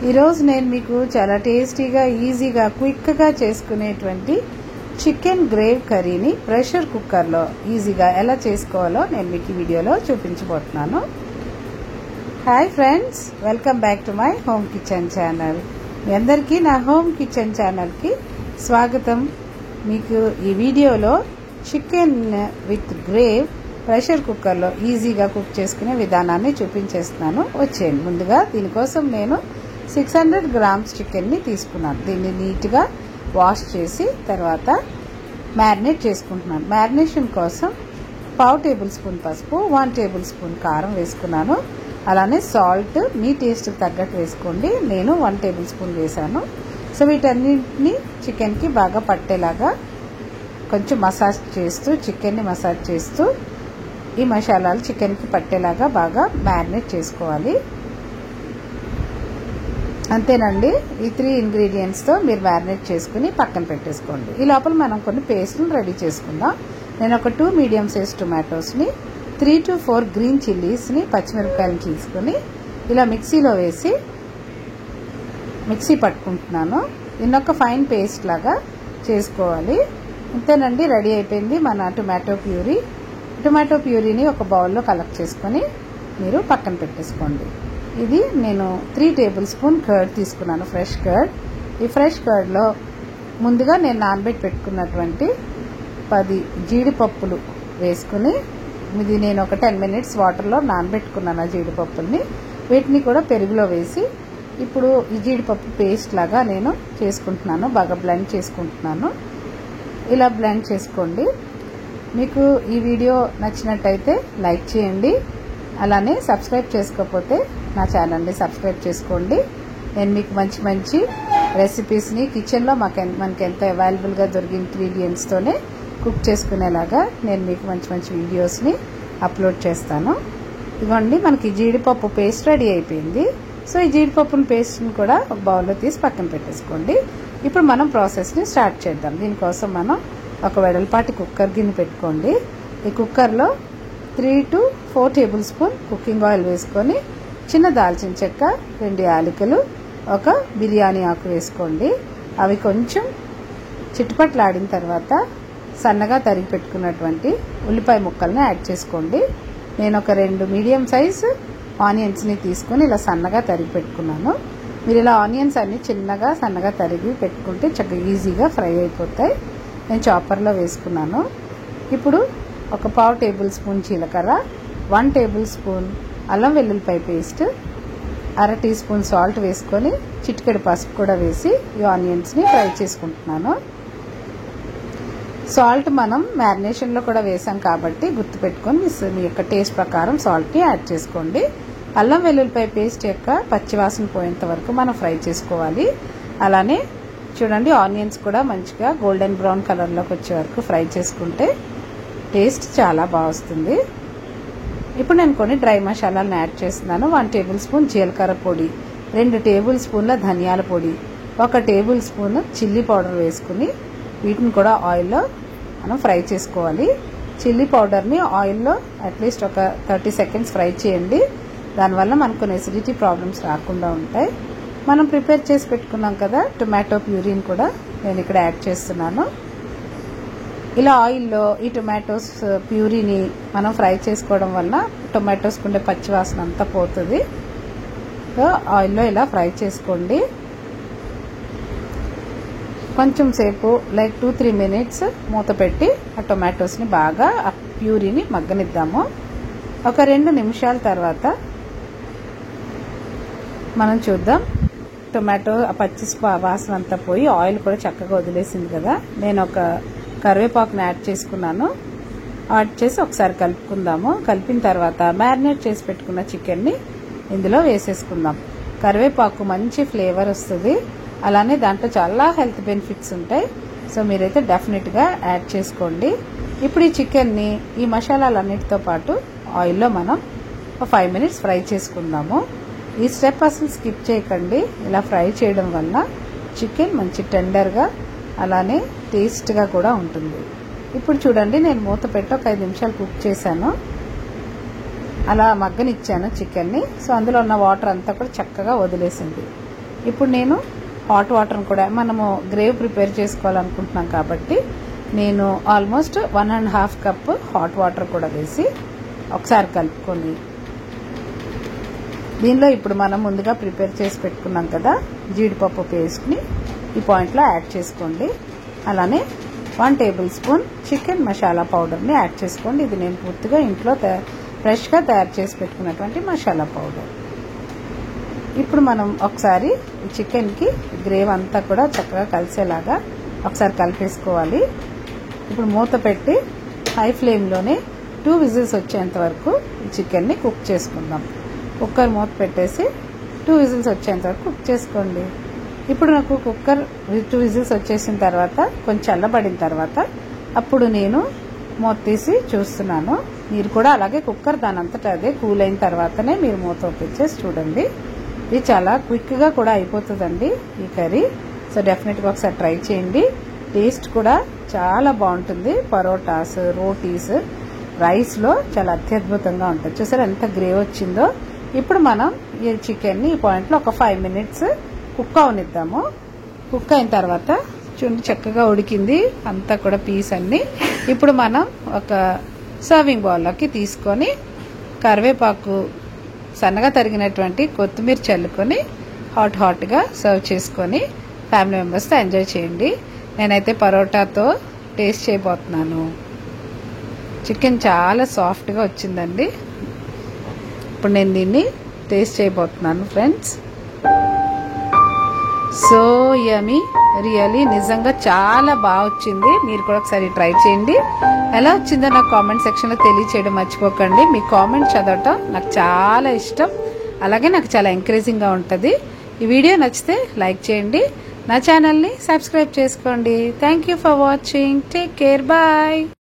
ఈరోజు నేను మీకు చాలా టేస్టీగా ఈజీగా క్విక్గా చేసుకునేటువంటి చికెన్ గ్రేవ్ కర్రీని ప్రెషర్ కుక్కర్లో ఈజీగా ఎలా చేసుకోవాలో నేను మీకు ఈ వీడియోలో చూపించబోతున్నాను. Hi friends, welcome back to my home kitchen channel. మీ అందరికీ నా హోమ్ కిచెన్ ఛానల్కి స్వాగతం. మీకు ఈ వీడియోలో చికెన్ విత్ గ్రేవ్ ప్రెషర్ కుక్కర్లో ఈజీగా కుక్ చేసుకునే విధానాన్ని చూపించేస్తున్నాను. వచ్చేయండి. ముందుగా దీనికోసం నేను 600 గ్రామ్స్ చికెన్ని తీసుకున్నాను. దీన్ని నీట్గా వాష్ చేసి తర్వాత మ్యారినేట్ చేసుకుంటున్నాను. మ్యారినేషన్ కోసం 1/2 టేబుల్ స్పూన్ పసుపు, 1 టేబుల్ స్పూన్ కారం వేసుకున్నాను. అలానే సాల్ట్ మీ టేస్ట్కి తగ్గట్టు వేసుకోండి. నేను 1 టేబుల్ స్పూన్ వేసాను. సో వీటన్నింటినీ చికెన్కి బాగా పట్టేలాగా కొంచెం మసాజ్ చేస్తూ చికెన్ని మసాజ్ చేస్తూ ఈ మసాలాలు చికెన్కి పట్టేలాగా బాగా మ్యారినేట్ చేసుకోవాలి. అంతేనండి. ఈ 3 ఇంగ్రీడియంట్స్తో మీరు మ్యారినేట్ చేసుకుని పక్కన పెట్టేసుకోండి. ఈ లోపల మనం కొన్ని పేస్టులు రెడీ చేసుకుందాం. నేను ఒక 2 మీడియం సైజ్ టొమాటోస్ని, 3 to 4 గ్రీన్ చిల్లీస్ని, పచ్చిమిరపకాయలు తీసుకుని ఇలా మిక్సీలో వేసి మిక్సీ పట్టుకుంటున్నాను. దీన్నొక ఫైన్ పేస్ట్ లాగా చేసుకోవాలి. అంతేనండి, రెడీ అయిపోయింది మన టొమాటో ప్యూరీ. టొమాటో ప్యూరీని ఒక బౌల్లో కలెక్ట్ చేసుకొని మీరు పక్కన పెట్టేసుకోండి. ఇది నేను 3 టేబుల్ స్పూన్ కర్డ్ తీసుకున్నాను, ఫ్రెష్ కర్డ్. ఈ ఫ్రెష్ కర్డ్లో ముందుగా నేను నానబెట్టి పెట్టుకున్నటువంటి 10 జీడిపప్పులు వేసుకుని, ఇది నేను ఒక 10 minutes వాటర్లో నానబెట్టుకున్నాను ఆ జీడిపప్పుల్ని. వీటిని కూడా పెరుగులో వేసి ఇప్పుడు ఈ జీడిపప్పు పేస్ట్ లాగా నేను చేసుకుంటున్నాను, బాగా బ్లెండ్ చేసుకుంటున్నాను. ఇలా బ్లెండ్ చేసుకోండి. మీకు ఈ వీడియో నచ్చినట్టయితే లైక్ చేయండి. అలానే సబ్స్క్రైబ్ చేసుకోకపోతే నా ఛానల్ని సబ్స్క్రైబ్ చేసుకోండి. నేను మీకు మంచి మంచి రెసిపీస్ని కిచెన్లో మనకి ఎంత అవైలబుల్గా దొరికిన ఇంగ్రీడియంట్స్తోనే కుక్ చేసుకునేలాగా నేను మీకు మంచి మంచి వీడియోస్ని అప్లోడ్ చేస్తాను. ఇదిగోండి, మనకి జీడిపప్పు పేస్ట్ రెడీ అయిపోయింది. సో ఈ జీడిపప్పుని పేస్ట్ని కూడా ఒక బౌల్లో తీసి పక్కన పెట్టేసుకోండి. ఇప్పుడు మనం ప్రాసెస్ని స్టార్ట్ చేద్దాం. దీనికోసం మనం ఒక వెడల్పాటి కుక్కర్ గిన్నె పెట్టుకోండి. ఈ కుక్కర్లో 3 to 4 table spoon cooking oil వేసుకొని చిన్న దాల్చిన చెక్క, 2 యాలకులు, ఒక బిర్యానీ ఆకు వేసుకోండి. అవి కొంచెం చిట్టుపట్లాడిన తర్వాత సన్నగా తరిగి పెట్టుకున్నటువంటి ఉల్లిపాయ ముక్కల్ని యాడ్ చేసుకోండి. నేను ఒక 2 మీడియం సైజు ఆనియన్స్ని తీసుకొని ఇలా సన్నగా తరిగి పెట్టుకున్నాను. మీరు ఇలా ఆనియన్స్ అన్ని చిన్నగా సన్నగా తరిగి పెట్టుకుంటే చక్కగా ఈజీగా ఫ్రై అయిపోతాయి. నేను చాపర్లో వేసుకున్నాను. ఇప్పుడు ఒక 1/2 టేబుల్ స్పూన్ జీలకర్ర, 1 టేబుల్ స్పూన్ అల్లం వెల్లుల్లిపాయ పేస్ట్, 1/2 టీ స్పూన్ సాల్ట్ వేసుకొని చిటికెడు పసుపు కూడా వేసి ఈ ఆనియన్స్ని ఫ్రై చేసుకుంటున్నాను. సాల్ట్ మనం మ్యారినేషన్లో కూడా వేసాం కాబట్టి గుర్తుపెట్టుకొని మీ యొక్క టేస్ట్ ప్రకారం సాల్ట్ని యాడ్ చేసుకోండి. అల్లం వెల్లుల్లిపాయ పేస్ట్ యొక్క పచ్చివాసన పోయేంత వరకు మనం ఫ్రై చేసుకోవాలి. అలానే చూడండి, ఆనియన్స్ కూడా మంచిగా గోల్డెన్ బ్రౌన్ కలర్లోకి వచ్చే వరకు ఫ్రై చేసుకుంటే టేస్ట్ చాలా బాగా వస్తుంది. ఇప్పుడు నేను కొన్ని డ్రై మసాలాలను యాడ్ చేస్తున్నాను. 1 టేబుల్ స్పూన్ జీలకర్ర పొడి, 2 టేబుల్ స్పూన్ల ధనియాల పొడి, 1 టేబుల్ స్పూన్ చిల్లీ పౌడర్ వేసుకుని వీటిని కూడా ఆయిల్లో మనం ఫ్రై చేసుకోవాలి. చిల్లీ పౌడర్ని ఆయిల్లో అట్లీస్ట్ ఒక 30 seconds ఫ్రై చేయండి. దానివల్ల మనకు కొన్ని ఎసిడిటీ ప్రాబ్లమ్స్ రాకుండా ఉంటాయి. మనం ప్రిపేర్ చేసి పెట్టుకున్నాం కదా టొమాటో ప్యూరీని కూడా నేను ఇక్కడ యాడ్ చేస్తున్నాను. ఇలా ఆయిల్లో ఈ టొమాటోస్ ప్యూరీని మనం ఫ్రై చేసుకోవడం వల్ల టొమాటోస్కి ఉండే పచ్చివాసన అంతా పోతుంది. సో ఆయిల్లో ఇలా ఫ్రై చేసుకోండి. కొంచెం సేపు లైక్ 2-3 minutes మూత పెట్టి ఆ టొమాటోస్ని బాగా ఆ ప్యూరీని మగ్గనిద్దాము. ఒక 2 నిమిషాల తర్వాత మనం చూద్దాం. టొమాటో ఆ పచ్చి వాసన అంతా పోయి ఆయిల్ కూడా చక్కగా వదిలేసింది కదా. నేను ఒక కరివేపాకుని యాడ్ చేసుకున్నాను. యాడ్ చేసి ఒకసారి కలుపుకుందాము. కలిపిన తర్వాత మ్యారినేట్ చేసి పెట్టుకున్న చికెన్ని ఇందులో వేసేసుకుందాం. కరివేపాకు మంచి ఫ్లేవర్ వస్తుంది. అలానే దాంట్లో చాలా హెల్త్ బెనిఫిట్స్ ఉంటాయి. సో మీరైతే డెఫినెట్గా యాడ్ చేసుకోండి. ఇప్పుడు ఈ చికెన్ని ఈ మసాలాలన్నిటితో పాటు ఆయిల్లో మనం 5 minutes ఫ్రై చేసుకుందాము. ఈ స్టెప్ అసలు స్కిప్ చేయకండి. ఇలా ఫ్రై చేయడం వల్ల చికెన్ మంచి టెండర్గా అలానే టేస్ట్గా కూడా ఉంటుంది. ఇప్పుడు చూడండి, నేను మూత పెట్టి ఒక 5 నిమిషాలు కుక్ చేశాను. అలా మగ్గనిచ్చాను చికెన్ని. సో అందులో ఉన్న వాటర్ అంతా కూడా చక్కగా వదిలేసింది. ఇప్పుడు నేను హాట్ వాటర్ని కూడా మనము గ్రేవ్ ప్రిపేర్ చేసుకోవాలనుకుంటున్నాం కాబట్టి నేను ఆల్మోస్ట్ 1.5 కప్ హాట్ వాటర్ కూడా వేసి ఒకసారి కలుపుకొని దీనిలో ఇప్పుడు మనం ముందుగా ప్రిపేర్ చేసి పెట్టుకున్నాం కదా జీడిపప్పు పేస్ట్ని ఈ పాయింట్లో యాడ్ చేసుకోండి. అలానే 1 టేబుల్ స్పూన్ చికెన్ మసాలా పౌడర్ని యాడ్ చేసుకోండి. ఇది నేను పూర్తిగా ఇంట్లో ఫ్రెష్గా తయారు చేసి పెట్టుకున్నటువంటి మసాలా పౌడర్. ఇప్పుడు మనం ఒకసారి ఈ చికెన్కి గ్రేవ్ అంతా కూడా చక్కగా కలిసేలాగా ఒకసారి కలిపేసుకోవాలి. ఇప్పుడు మూత పెట్టి హై ఫ్లేమ్లోనే 2 విజిల్స్ వచ్చేంత వరకు ఈ చికెన్ని కుక్ చేసుకుందాం. కుక్కర్ మూత పెట్టేసి 2 విజిల్స్ వచ్చేంత వరకు కుక్ చేసుకోండి. ఇప్పుడు నాకు కుక్కర్ 2 విజిల్స్ వచ్చేసిన తర్వాత కొంచెం చల్లబడిన తర్వాత అప్పుడు నేను మూత తీసి చూస్తున్నాను. మీరు కూడా అలాగే కుక్కర్ దాని అంతటా అదే కూల్ అయిన తర్వాతనే మీరు మూత ఓపెన్ చేసి చూడండి. ఇది చాలా క్విక్గా కూడా అయిపోతుందండి ఈ కర్రీ. సో డెఫినెట్గా ఒకసారి ట్రై చేయండి. టేస్ట్ కూడా చాలా బాగుంటుంది. పరోటాస్, రోటీస్, రైస్లో చాలా అత్యద్భుతంగా ఉంటుంది. చూసారా ఎంత గ్రేవ్ వచ్చిందో. ఇప్పుడు మనం ఈ చికెన్ని ఈ పాయింట్లో ఒక 5 మినిట్స్ కుక్ అవనిద్దాము. కుక్ అయిన తర్వాత చూడండి చక్కగా ఉడికింది అంతా కూడా పీస్ అన్ని. ఇప్పుడు మనం ఒక సర్వింగ్ బౌల్లోకి తీసుకొని కరివేపాకు, సన్నగా తరిగినటువంటి కొత్తిమీర చల్లుకొని హాట్గా సర్వ్ చేసుకొని ఫ్యామిలీ మెంబర్స్తో ఎంజాయ్ చేయండి. నేనైతే పరోటాతో టేస్ట్ చేయబోతున్నాను. చికెన్ చాలా సాఫ్ట్గా వచ్చిందండి. ఇప్పుడు నేను దీన్ని టేస్ట్ చేయబోతున్నాను ఫ్రెండ్స్. సో యమీ, రియలీ నిజంగా చాలా బాగా వచ్చింది. మీరు కూడా ఒకసారి ట్రై చేయండి. ఎలా వచ్చిందో నాకు కామెంట్ సెక్షన్లో తెలియచేయడం మర్చిపోకండి. మీ కామెంట్ చదవటం నాకు చాలా ఇష్టం. అలాగే నాకు చాలా ఎంకరేజింగ్గా ఉంటుంది. ఈ వీడియో నచ్చితే లైక్ చేయండి. నా ఛానల్ని సబ్స్క్రైబ్ చేసుకోండి. Thank you for watching. Take care. Bye.